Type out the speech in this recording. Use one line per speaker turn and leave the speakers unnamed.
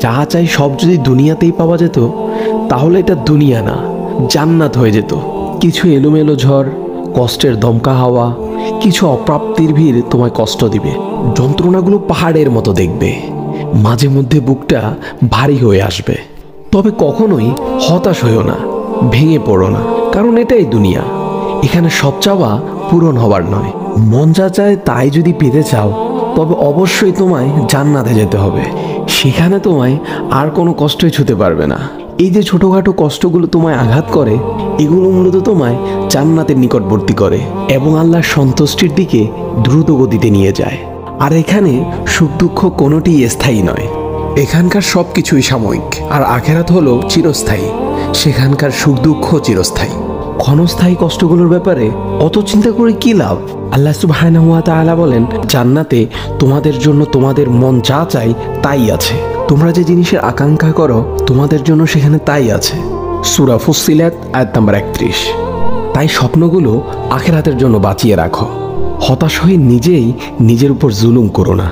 যা চাই সব যদি দুনিয়াতেই পাওয়া যেত তাহলে এটা দুনিয়া না, জান্নাত হয়ে যেত। কিছু এলোমেলো ঝড়, কষ্টের দমকা হাওয়া, কিছু অপ্রাপ্তির ভিড় তোমায় কষ্ট দিবে, যন্ত্রণাগুলো পাহাড়ের মতো দেখবে, মাঝে মধ্যে বুকটা ভারী হয়ে আসবে। তবে কখনোই হতাশ হইও না, ভেঙে পড়ো না, কারণ এটাই দুনিয়া। এখানে সব চাওয়া পূরণ হবার নয়। মন যা চায় তাই যদি পেতে চাও তবে অবশ্যই তোমায় জান্নাতে যেতে হবে। সেখানে তোমায় আর কোনো কষ্টই ছুতে পারবে না। এই যে ছোটোখাটো কষ্টগুলো তোমায় আঘাত করে, এগুলো মূলত তোমায় জান্নাতের নিকটবর্তী করে এবং আল্লাহর সন্তুষ্টির দিকে দ্রুত গতিতে নিয়ে যায়। আর এখানে সুখ দুঃখ কোনোটিই স্থায়ী নয়। এখানকার সব কিছুই সাময়িক, আর আখেরাত হলো চিরস্থায়ী। সেখানকার সুখ দুঃখ চিরস্থায়ী। ক্ষণস্থায়ী কষ্টগুলোর ব্যাপারে অত চিন্তা করে কি লাভ? আল্লাহ সুবহানাহু ওয়া তাআলা বলেন, জান্নাতে তোমাদের জন্য তোমাদের মন যা চাই তাই আছে। তোমরা যে জিনিসের আকাঙ্ক্ষা করো তোমাদের জন্য সেখানে তাই আছে। সূরা ফুসসিলাত আয়াত নাম্বার 31। তাই স্বপ্নগুলো আখিরাতের জন্য বাঁচিয়ে রাখো। হতাশ হয়ে নিজেই নিজের উপর জুলুম করো না।